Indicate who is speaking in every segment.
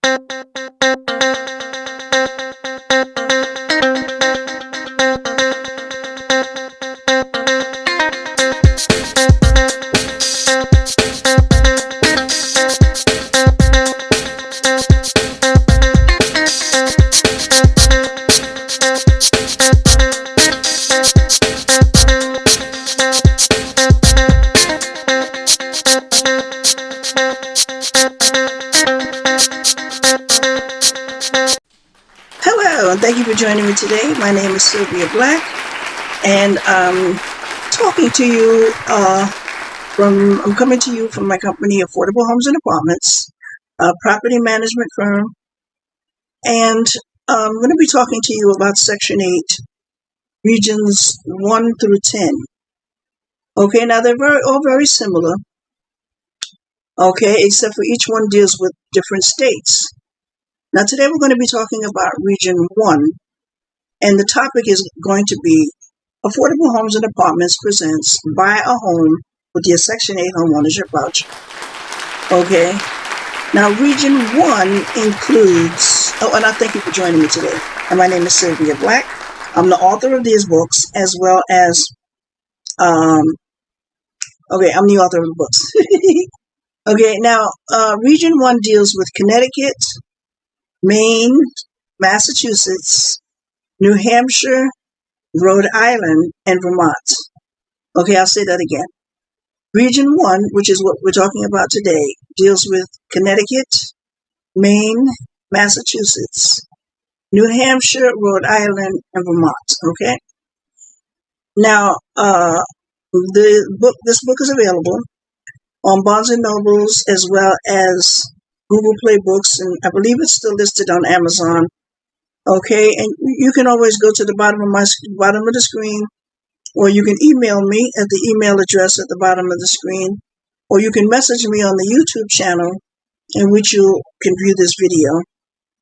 Speaker 1: Hello, and thank you for joining me today. My name is Sylvia Black, and I'm talking to you I'm coming to you from my company, Affordable Homes and Apartments, a property management firm, and I'm going to be talking to you about Section 8, Regions 1 through 10. Okay, now they're all very similar, okay, except for each one deals with different states. Now today we're going to be talking about Region 1, and the topic is going to be Affordable Homes and Apartments presents Buy a Home with your Section 8 Homeownership Voucher. Okay, now Region 1 includes, and I thank you for joining me today. And my name is Sylvia Black. I'm the author of these books, as well as, I'm the author of the books. Okay, now Region 1 deals with Connecticut, Maine, Massachusetts, New Hampshire, Rhode Island, and Vermont. Okay, I'll say that again. Region 1, which is what we're talking about today, deals with Connecticut, Maine, Massachusetts, New Hampshire, Rhode Island, and Vermont. Okay? Now, this book is available on Barnes & Nobles as well as Google Play Books, and I believe it's still listed on Amazon. Okay, and you can always go to the bottom of the screen, or you can email me at the email address at the bottom of the screen, or you can message me on the YouTube channel in which you can view this video.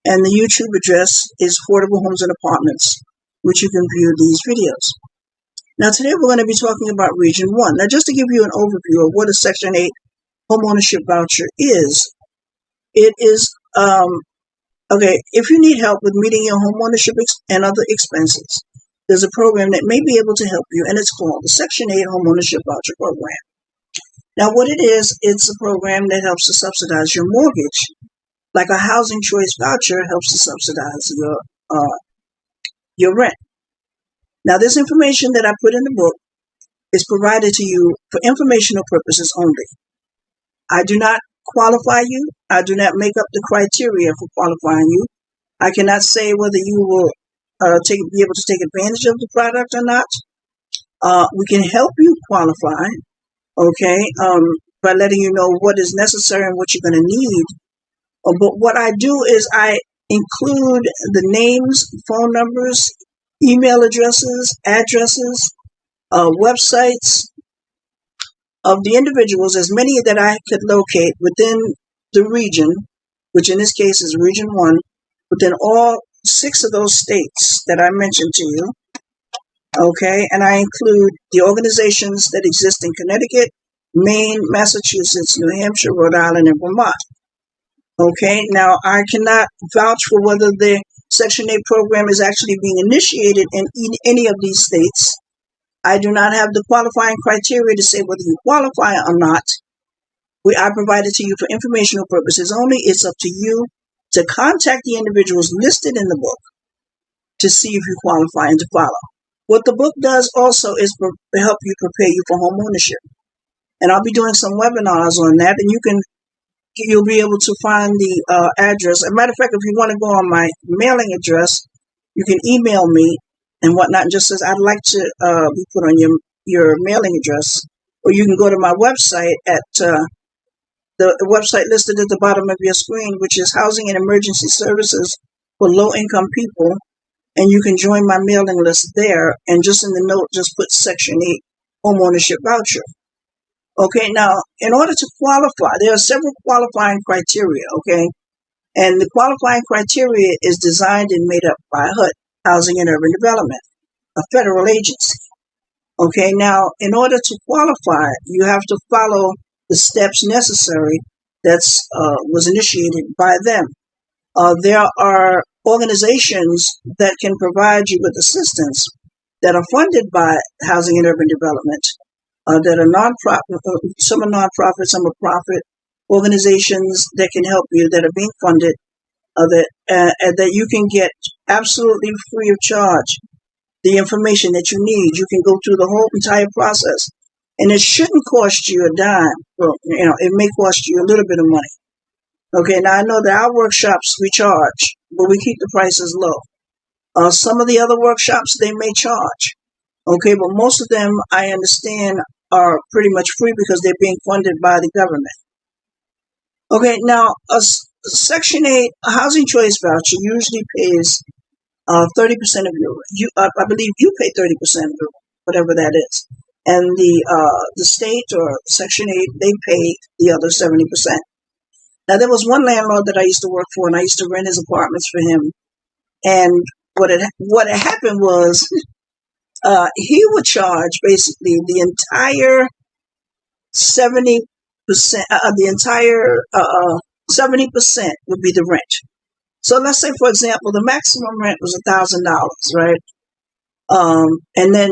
Speaker 1: And the YouTube address is Affordable Homes and Apartments, which you can view these videos. Now today we're going to be talking about Region 1. Now just to give you an overview of what a Section 8 Homeownership Voucher is, it is okay, if you need help with meeting your homeownership and other expenses, there's a program that may be able to help you, and it's called the Section 8 Homeownership Voucher Program. Now, what it is, it's a program that helps to subsidize your mortgage, like a housing choice voucher helps to subsidize your rent. Now, this information that I put in the book is provided to you for informational purposes only. I do not qualify you. I do not make up the criteria for qualifying you. I cannot say whether you will be able to take advantage of the product or not. We can help you qualify, okay, by letting you know what is necessary and what you're going to need. But what I do is I include the names, phone numbers, email addresses, websites of the individuals, as many that I could locate within the region, which in this case is Region 1, within all 6 of those states that I mentioned to you. Okay, and I include the organizations that exist in Connecticut, Maine, Massachusetts, New Hampshire, Rhode Island, and Vermont. Okay, now I cannot vouch for whether the Section 8 program is actually being initiated in any of these states. I do not have the qualifying criteria to say whether you qualify or not. I provide it to you for informational purposes only. It's up to you to contact the individuals listed in the book to see if you qualify and to follow. What the book does also is help you prepare you for home ownership. And I'll be doing some webinars on that, and you'll be able to find the address. As a matter of fact, if you want to go on my mailing address, you can email me and whatnot, and just says, I'd like to be put on your mailing address. Or you can go to my website at the website listed at the bottom of your screen, which is Housing and Emergency Services for Low-Income People. And you can join my mailing list there. And just in the note, just put Section 8 Homeownership Voucher. Okay, now, in order to qualify, there are several qualifying criteria, okay? And the qualifying criteria is designed and made up by HUD, Housing and Urban Development, a federal agency. Okay, now, in order to qualify, you have to follow the steps necessary that was initiated by them. There are organizations that can provide you with assistance that are funded by Housing and Urban Development, that are non-profit, some are non-profit, some are profit organizations that can help you, that are being funded, that you can get absolutely free of charge the information that you need. You can go through the whole entire process, and it shouldn't cost you a dime. Well, it may cost you a little bit of money. Okay, now I know that our workshops we charge, but we keep the prices low. Some of the other workshops they may charge. Okay, but most of them I understand are pretty much free because they're being funded by the government. Okay, now Section 8 housing choice voucher usually pays 30% of your. I believe you pay 30% of whatever that is, and the state or Section 8 they pay the other 70%. Now there was one landlord that I used to work for, and I used to rent his apartments for him. And what had happened was he would charge basically the entire 70%. The entire 70% would be the rent. So let's say, for example, the maximum rent was $1,000, right? And then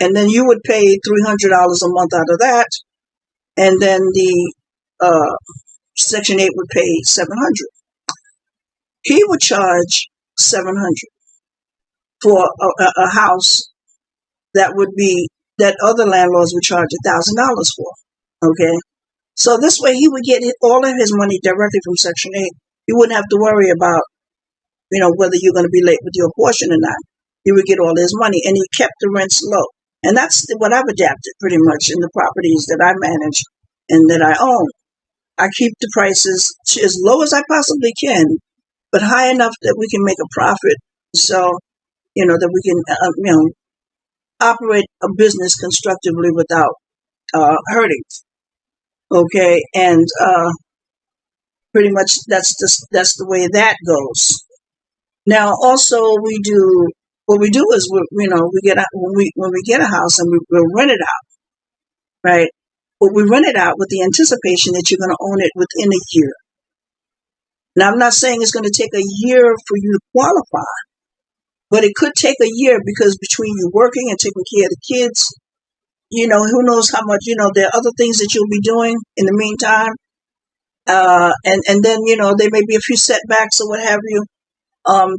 Speaker 1: and then you would pay $300 a month out of that, and then the Section 8 would pay $700. He would charge $700 for a house that other landlords would charge $1,000 for. Okay, so this way he would get all of his money directly from Section 8. He wouldn't have to worry about whether you're going to be late with your portion or not. He would get all his money, and he kept the rents low. And that's what I've adapted pretty much in the properties that I manage and that I own. I keep the prices as low as I possibly can, but high enough that we can make a profit, so that we can operate a business constructively without hurting. Okay, and pretty much that's the way that goes. Now, also what we do is when we get a house and we'll rent it out, right? But we rent it out with the anticipation that you're going to own it within a year. Now, I'm not saying it's going to take a year for you to qualify, but it could take a year because between you working and taking care of the kids, who knows how much, there are other things that you'll be doing in the meantime. And then, there may be a few setbacks or what have you,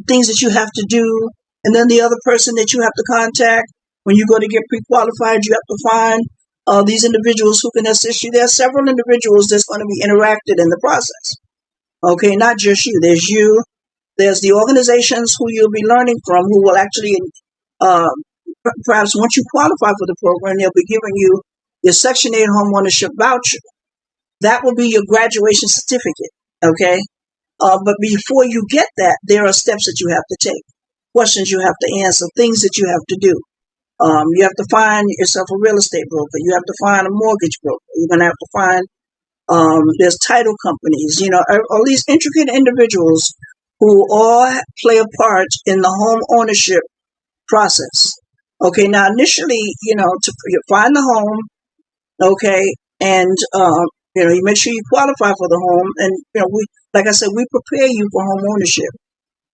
Speaker 1: things that you have to do. And then the other person that you have to contact when you go to get pre-qualified, you have to find these individuals who can assist you. There are several individuals that's going to be interacted in the process. Okay, not just you. There's you. There's the organizations who you'll be learning from who will actually, perhaps once you qualify for the program, they'll be giving you your Section 8 Homeownership Voucher. That will be your graduation certificate, okay? But before you get that, there are steps that you have to take, questions you have to answer, things that you have to do. You have to find yourself a real estate broker. You have to find a mortgage broker. You're going to have to find, there's title companies, all these intricate individuals who all play a part in the home ownership process. Okay, now initially, to find the home, okay, and you make sure you qualify for the home, and like I said, we prepare you for home ownership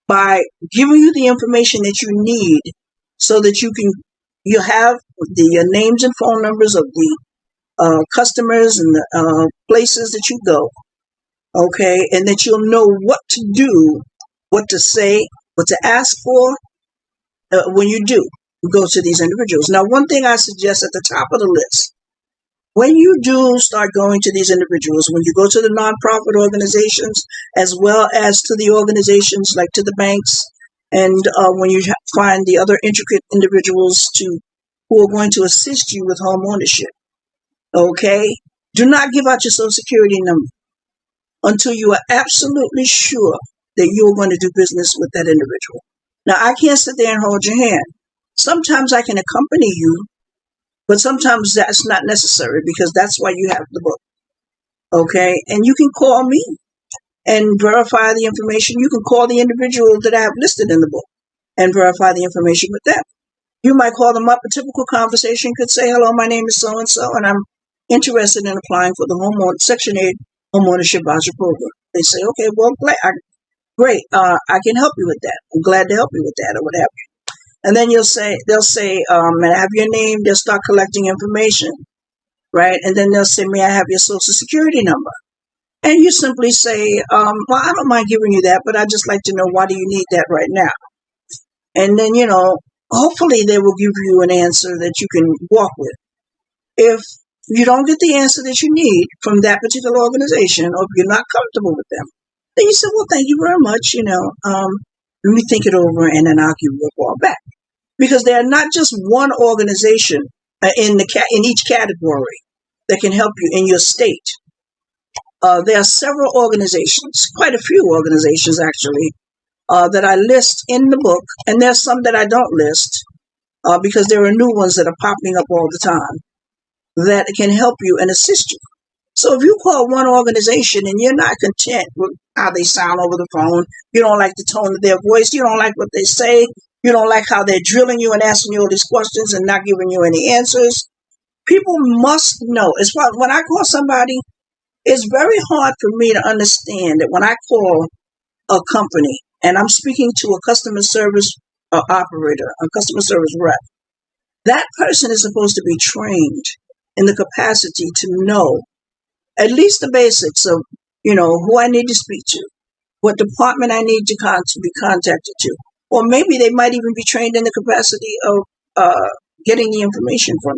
Speaker 1: by giving you the information that you need, so that you have the names and phone numbers of the customers and the places that you go, okay, and that you'll know what to do, what to say, what to ask for when you do go to these individuals. Now, one thing I suggest at the top of the list, when you do start going to these individuals, when you go to the nonprofit organizations, as well as to the organizations like to the banks, and when you find the other intricate individuals who are going to assist you with home ownership, okay, do not give out your Social Security number until you are absolutely sure that you're going to do business with that individual. Now, I can't sit there and hold your hand. Sometimes I can accompany you, but sometimes that's not necessary because that's why you have the book. Okay? And you can call me and verify the information. You can call the individual that I have listed in the book and verify the information with them. You might call them up. A typical conversation could say, hello, my name is so-and-so, and I'm interested in applying for the Section 8 Homeownership Voucher Program. They say, okay, well, great, I can help you with that. I'm glad to help you with that, or what have you. And then they'll say, may I have your name? They'll start collecting information, right? And then they'll say, may I have your social security number? And you simply say, well, I don't mind giving you that, but I'd just like to know, why do you need that right now? And then, hopefully they will give you an answer that you can walk with. If you don't get the answer that you need from that particular organization, or if you're not comfortable with them, then you say, well, thank you very much. Let me think it over, and then I'll give you a call back. Because they are not just one organization in each category that can help you in your state. There are several organizations, quite a few organizations actually, that I list in the book, and there's some that I don't list because there are new ones that are popping up all the time that can help you and assist you. So if you call one organization and you're not content with how they sound over the phone, you don't like the tone of their voice, you don't like what they say, you don't like how they're drilling you and asking you all these questions and not giving you any answers, people must know. It's why when I call somebody, it's very hard for me to understand that when I call a company and I'm speaking to a customer service operator, a customer service rep, that person is supposed to be trained in the capacity to know at least the basics of, who I need to speak to, what department I need to be contacted to. Or maybe they might even be trained in the capacity of getting the information from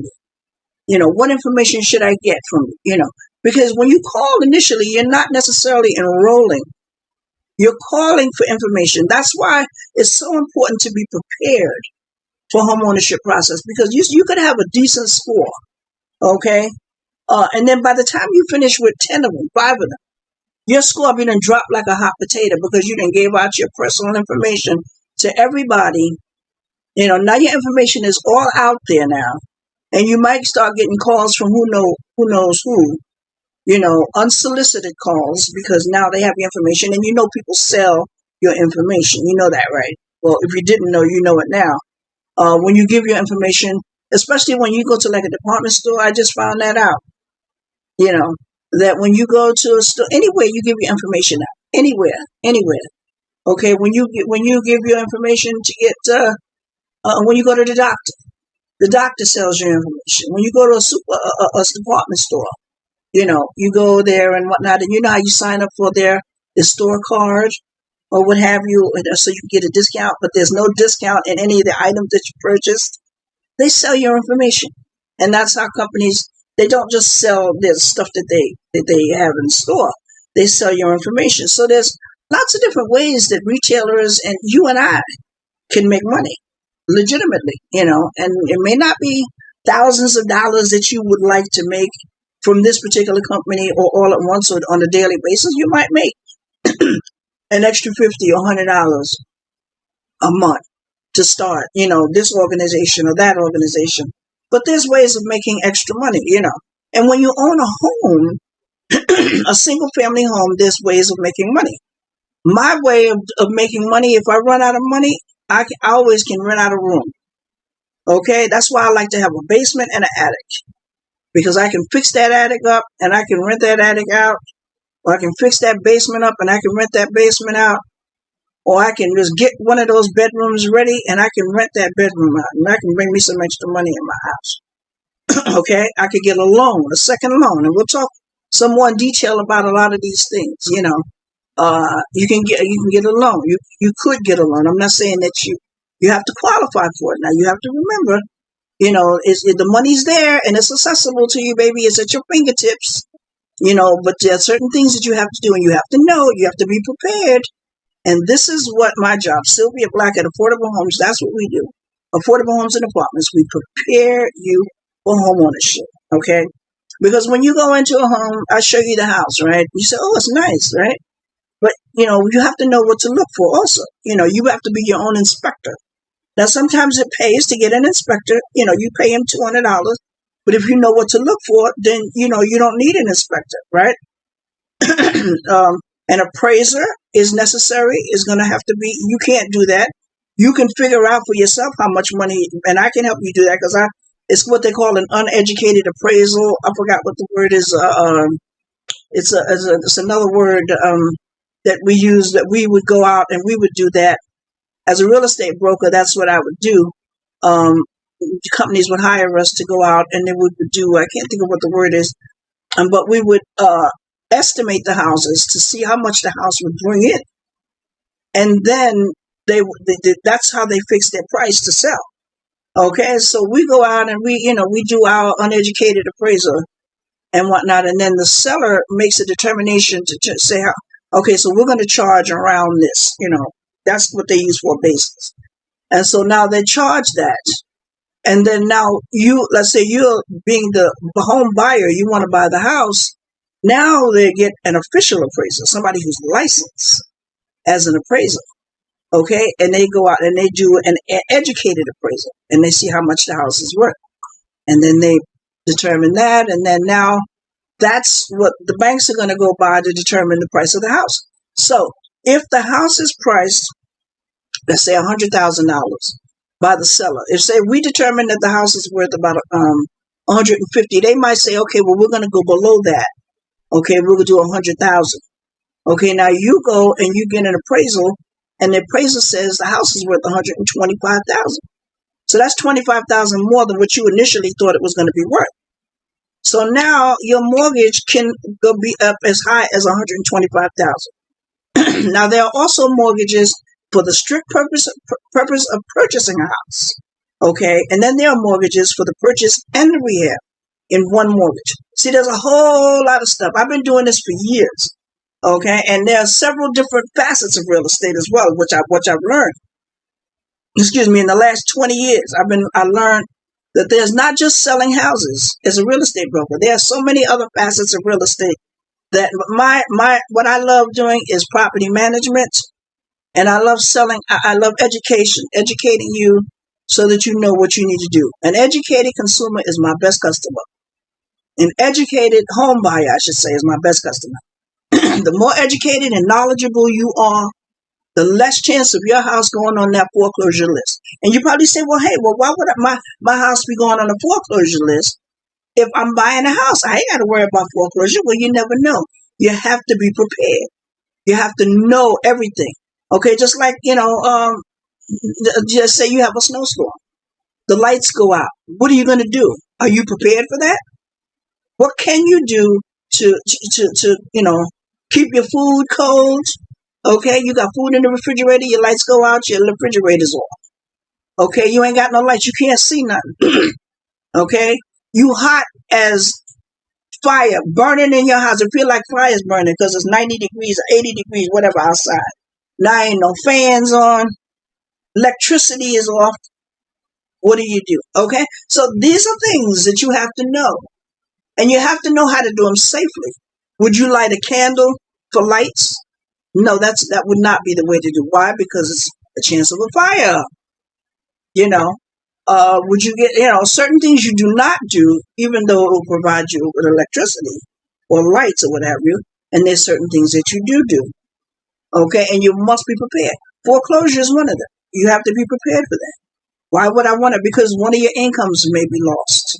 Speaker 1: you. What information should I get from you? Because when you call initially, you're not necessarily enrolling. You're calling for information. That's why it's so important to be prepared for homeownership process, because you could have a decent score, okay? And then by the time you finish with 10 of them, 5 of them, your score be done drop like a hot potato because you done gave out your personal information to everybody. Now your information is all out there now, and you might start getting calls from who knows who, unsolicited calls, because now they have your information, and people sell your information. You know that, right? Well, if you didn't know, you know it now. When you give your information, especially when you go to like a department store, I just found that out. That when you go to a store, anywhere you give your information out, anywhere. Okay, when you give your information to get, when you go to the doctor sells your information. When you go to a department store, you go there and whatnot, and you know how you sign up for their store card or what have you, so you can get a discount, but there's no discount in any of the items that you purchased. They sell your information, and that's how companies. They don't just sell their stuff that they have in store. They sell your information. So there's lots of different ways that retailers and you and I can make money legitimately, and it may not be thousands of dollars that you would like to make from this particular company or all at once or on a daily basis. You might make an extra $50 or $100 a month to start, this organization or that organization. But there's ways of making extra money, And when you own a home, a single family home, there's ways of making money. My way of making money, if I run out of money, I always can rent out a room. Okay, that's why I like to have a basement and an attic, because I can fix that attic up and I can rent that attic out, or I can fix that basement up and I can rent that basement out, or I can just get one of those bedrooms ready and I can rent that bedroom out, and I can bring me some extra money in my house. Okay, I could get a second loan, and we'll talk some more in detail about a lot of these things. You can get a loan. You could get a loan. I'm not saying that you have to qualify for it. Now you have to remember, the money's there and it's accessible to you, baby. It's at your fingertips. But there are certain things that you have to do, and you have to know. You have to be prepared. And this is what my job, Sylvia Black at Affordable Homes, that's what we do. Affordable Homes and Apartments, we prepare you for homeownership, okay? Because when you go into a home, I show you the house, right? You say, oh, it's nice, right? But, you have to know what to look for also. You have to be your own inspector. Now, sometimes it pays to get an inspector. You pay him $200. But if you know what to look for, then, you don't need an inspector, right? An appraiser is necessary, is going to have to be, you can't do that. You can figure out for yourself how much money, and I can help you do that, because it's what they call an uneducated appraisal. I forgot what the word is. It's another word. that we use, that we would go out and we would do that. As a real estate broker, that's what I would do. Companies would hire us to go out and then we would do, I can't think of what the word is, but we would estimate the houses to see how much the house would bring in. And then that's how they fix their price to sell. Okay, so we go out and we do our uneducated appraisal and whatnot, and then the seller makes a determination to say, okay, so we're going to charge around this. That's what they use for a basis. And so now they charge that. And then now let's say you're being the home buyer, you want to buy the house. Now they get an official appraiser, somebody who's licensed as an appraiser. Okay, and they go out and they do an educated appraisal and they see how much the house is worth. And then they determine that. And then now that's what the banks are going to go by to determine the price of the house. So if the house is priced, let's say $100,000 by the seller, if say we determine that the house is worth about 150, they might say, okay, well, we're going to go below that. Okay, we're going to do 100,000. Okay, now you go and you get an appraisal, and the appraiser says the house is worth 125,000. So that's 25,000 more than what you initially thought it was going to be worth. So now your mortgage can go be up as high as 125,000. Now there are also mortgages for the strict purpose of purchasing a house. Okay, and then there are mortgages for the purchase and the rehab in one mortgage. See, there's a whole lot of stuff. I've been doing this for years. Okay, and there are several different facets of real estate as well, which I've learned. In the last 20 years, I learned that there's not just selling houses as a real estate broker. There are so many other facets of real estate that what I love doing is property management, and I love selling. I love educating you so that you know what you need to do. An educated consumer is my best customer. An educated home buyer, I should say, is my best customer. The more educated and knowledgeable you are, the less chance of your house going on that foreclosure list. And you probably say, well, hey, why would my house be going on a foreclosure list if I'm buying a house? I ain't got to worry about foreclosure. Well, you never know. You have to be prepared. You have to know everything. Okay, just like, just say you have a snowstorm. The lights go out. What are you going to do? Are you prepared for that? What can you do to keep your food cold? Okay, you got food in the refrigerator, your lights go out, your refrigerator's off. Okay, you ain't got no lights, you can't see nothing. Okay, you hot as fire burning in your house. It feel like fire's burning because it's 90 degrees, 80 degrees, whatever outside. Now ain't no fans on, electricity is off. What do you do? Okay, so these are things that you have to know. And you have to know how to do them safely. Would you light a candle for lights? No, that would not be the way to do. Why? Because it's a chance of a fire. Would you get, certain things you do not do, even though it will provide you with electricity or lights or what have you. And there's certain things that you do. Okay, and you must be prepared. Foreclosure is one of them. You have to be prepared for that. Why would I want it? Because one of your incomes may be lost.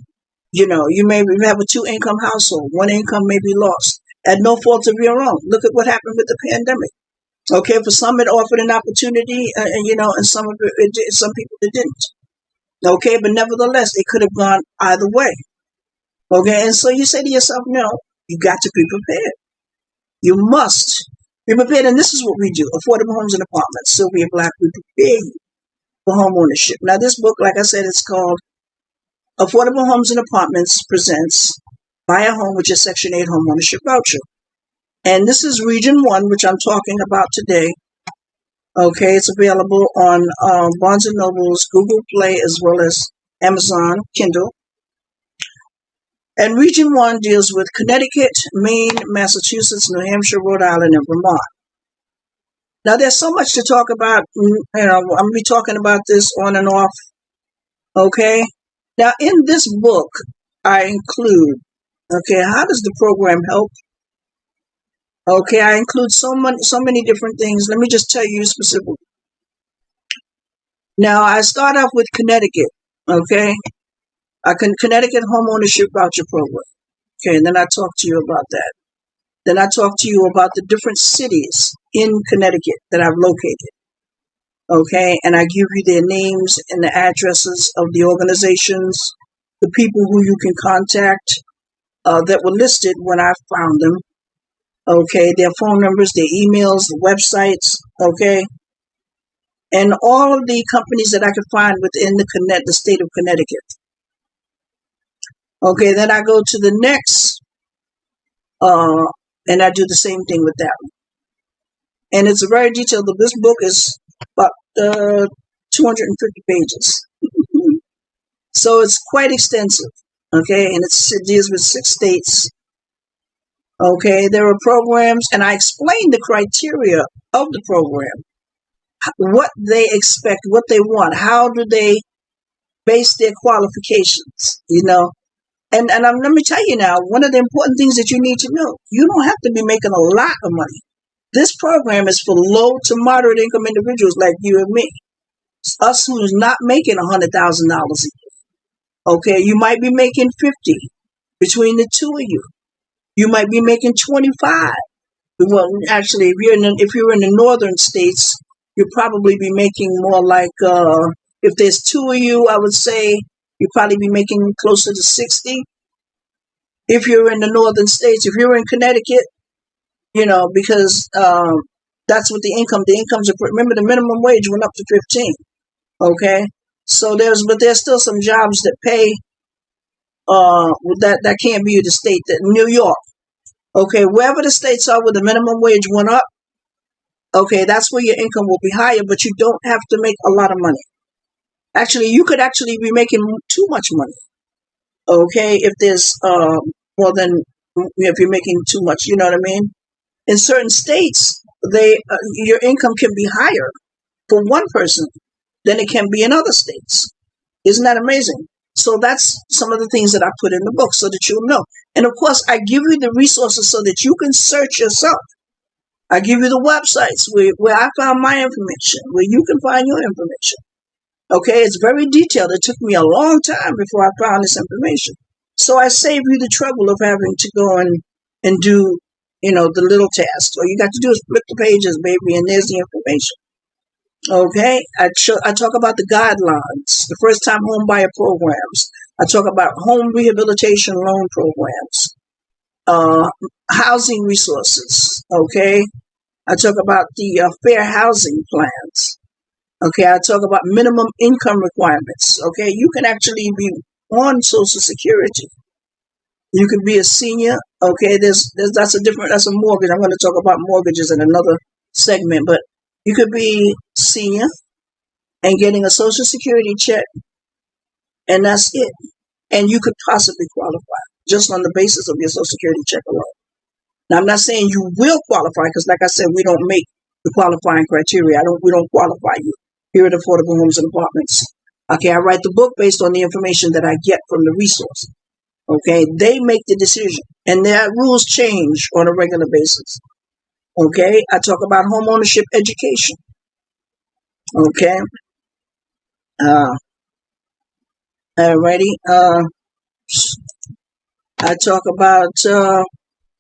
Speaker 1: You may have a 2-income household. One income may be lost at no fault of your own. Look at what happened with the pandemic. Okay, for some it offered an opportunity, and some people it didn't. Okay, but nevertheless, it could have gone either way. Okay, and so you say to yourself, no, you got to be prepared. You must be prepared, and this is what we do. Affordable Homes and Apartments. Sylvia Black, we prepare you for home ownership. Now, this book, like I said, it's called Affordable Homes and Apartments presents Buy a Home with Your Section 8 Homeownership Voucher. And this is Region 1, which I'm talking about today. Okay, it's available on Barnes & Noble's Google Play as well as Amazon Kindle. And Region 1 deals with Connecticut, Maine, Massachusetts, New Hampshire, Rhode Island, and Vermont. Now, there's so much to talk about. I'm going to be talking about this on and off. Okay? Now, in this book, I include, how does the program help? Okay, I include so many different things. Let me just tell you specifically. Now, I start off with Connecticut, okay? Connecticut Homeownership Voucher Program. Okay, and then I talk to you about that. Then I talk to you about the different cities in Connecticut that I've located. Okay, and I give you their names and the addresses of the organizations, the people who you can contact that were listed when I found them. Okay, their phone numbers, their emails, the websites. Okay, and all of the companies that I could find within the state of Connecticut. Okay, then I go to the next, and I do the same thing with that one. And it's very detailed. This book is about 250 pages. So it's quite extensive. Okay, and it deals with 6 states. Okay, there are programs, and I explain the criteria of the program, what they expect, what they want, how do they base their qualifications, And let me tell you now, one of the important things that you need to know, you don't have to be making a lot of money. This program is for low to moderate income individuals like you and me. It's us who's not making $100,000 a year. Okay, you might be making 50 between the two of you. You might be making 25. Well, actually, if you're in the northern states, you'll probably be making more like, if there's 2 of you, I would say you'll probably be making closer to 60. If you're in the northern states, if you're in Connecticut, because that's what the incomes are. Remember, the minimum wage went up to 15. Okay, so there's still some jobs that pay. That can't be the state that New York. Okay, wherever the states are where the minimum wage went up, okay, that's where your income will be higher, but you don't have to make a lot of money. Actually, you could actually be making too much money. Okay, if there's more than, if you're making too much, you know what I mean? In certain states, your income can be higher for one person than it can be in other states. Isn't that amazing? So that's some of the things that I put in the book so that you'll know. And of course, I give you the resources so that you can search yourself. I give you the websites where I found my information, where you can find your information. Okay, it's very detailed. It took me a long time before I found this information. So I save you the trouble of having to go and do, the little tasks. All you got to do is flip the pages, baby, and there's the information. Okay, I talk about the guidelines, the first-time home buyer programs. I talk about home rehabilitation loan programs, housing resources. Okay, I talk about the fair housing plans. Okay, I talk about minimum income requirements. Okay, you can actually be on Social Security. You could be a senior. Okay, that's a mortgage. I'm going to talk about mortgages in another segment, but you could be senior and getting a Social Security check, and that's it. And you could possibly qualify just on the basis of your Social Security check alone. Now, I'm not saying you will qualify because, like I said, we don't make the qualifying criteria. We don't qualify you here at Affordable Homes and Apartments. Okay, I write the book based on the information that I get from the resource. Okay, they make the decision, and their rules change on a regular basis. Okay, I talk about homeownership education. Okay, alrighty. I talk about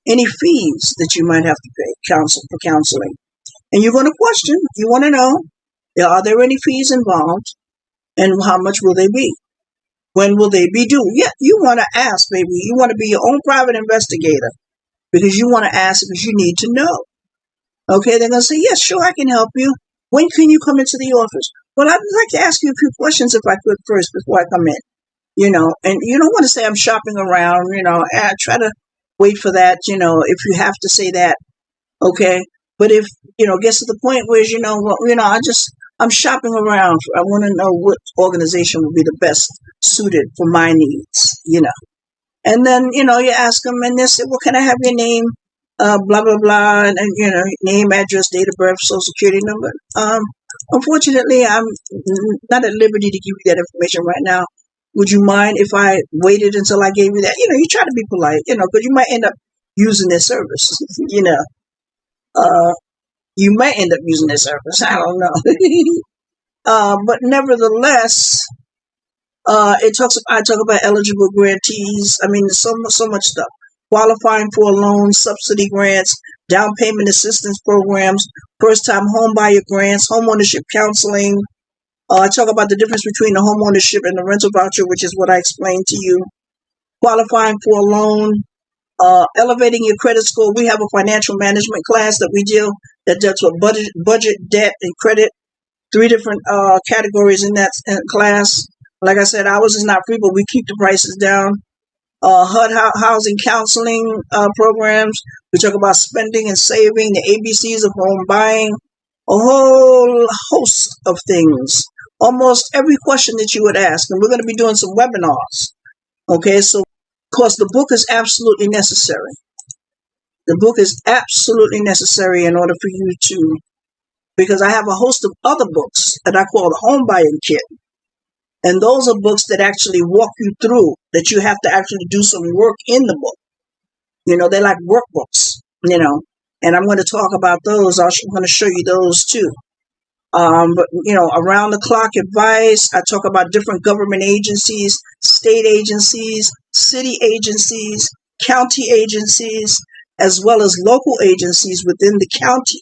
Speaker 1: any fees that you might have to pay for counseling, and you're going to question. You want to know, are there any fees involved, and how much will they be? When will they be due? Yeah, you want to ask, baby. You want to be your own private investigator because you want to ask because you need to know. Okay, they're going to say, yes, sure, I can help you. When can you come into the office? Well, I'd like to ask you a few questions if I could first before I come in, and you don't want to say I'm shopping around, I try to wait for that, if you have to say that, okay. But if, gets to the point where, I'm shopping around. I want to know what organization would be the best suited for my needs, And then, you ask them and they say, well, can I have your name? Blah, blah, blah. And, name, address, date of birth, social security number. Unfortunately, I'm not at liberty to give you that information right now. Would you mind if I waited until I gave you that? You try to be polite, because you might end up using their service, you might end up using their service. I don't know. But nevertheless, I talk about eligible grantees. I mean, so much stuff. qualifying for a loan, subsidy grants, down payment assistance programs, first-time home buyer grants, homeownership counseling. I talk about the difference between the homeownership and the rental voucher, which is what I explained to you. Qualifying for a loan, elevating your credit score. We have a financial management class that we deal that deals with budget, debt, and credit. 3 different categories in that class. Like I said, ours is not free, but we keep the prices down. HUD housing counseling programs. We talk about spending and saving, the ABCs of home buying, a whole host of things. Almost every question that you would ask. And we're going to be doing some webinars. Okay, so of course the book is absolutely necessary. The book is absolutely necessary in order for you to, because I have a host of other books that I call the Home Buying Kit. And those are books that actually walk you through, that you have to actually do some work in the book. They're like workbooks, and I'm going to talk about those. I'm going to show you those too. But, around the clock advice, I talk about different government agencies, state agencies, city agencies, county agencies, as well as local agencies within the county.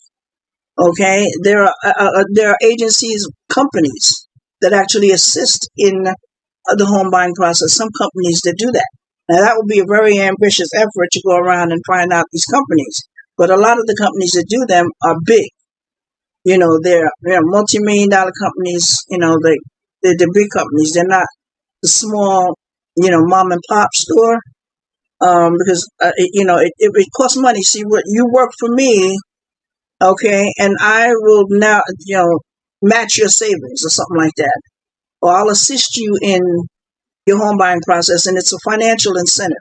Speaker 1: Okay, there are agencies, companies that actually assist in the home buying process. Some companies that do that. Now that would be a very ambitious effort to go around and find out these companies. But a lot of the companies that do them are big. They're multi-million-dollar companies. They're big companies. They're not the small, mom and pop store. Because it costs money. See, what you work for me. Okay, and I will now, match your savings or something like that. Or I'll assist you in your home buying process, and it's a financial incentive.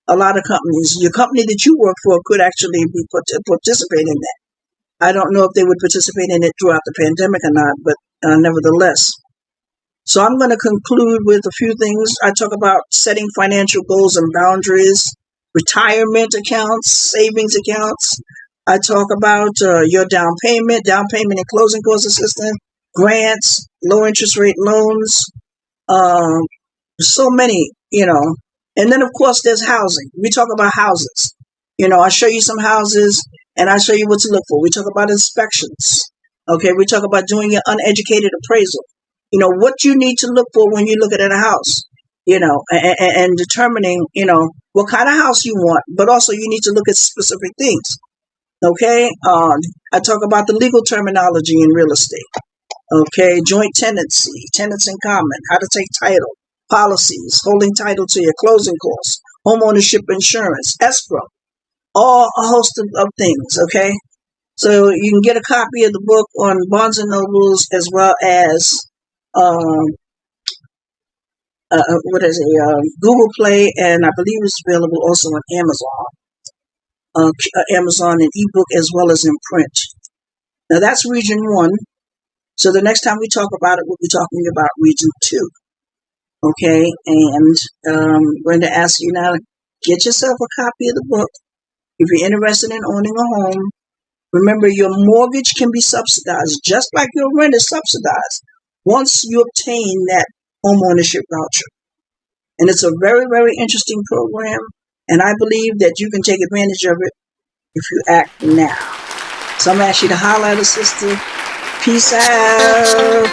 Speaker 1: A lot of companies, your company that you work for could actually be participate in that. I don't know if they would participate in it throughout the pandemic or not, but nevertheless. So I'm going to conclude with a few things. I talk about setting financial goals and boundaries, retirement accounts, savings accounts. I talk about your down payment and closing cost assistance, grants, low interest rate loans, so many, And then, of course, there's housing. We talk about houses. I show you some houses, and I show you what to look for. We talk about inspections. Okay, we talk about doing an uneducated appraisal. What you need to look for when you're looking at a house, and determining, what kind of house you want, but also you need to look at specific things. Okay, I talk about the legal terminology in real estate. Okay, joint tenancy, tenants in common, how to take title, policies, holding title to your closing costs, homeownership insurance, escrow, all a host of things. Okay, so you can get a copy of the book on Barnes and Nobles as well as Google Play, and I believe it's available also on Amazon. Amazon in ebook as well as in print. Now that's region 1. So the next time we talk about it, we'll be talking about region 2. Okay, and I'm going to ask you now, get yourself a copy of the book. If you're interested in owning a home, remember your mortgage can be subsidized, just like your rent is subsidized, once you obtain that homeownership voucher. And it's a very, very interesting program. And I believe that you can take advantage of it if you act now. So I'm going to ask you to holler at a sister. Peace out.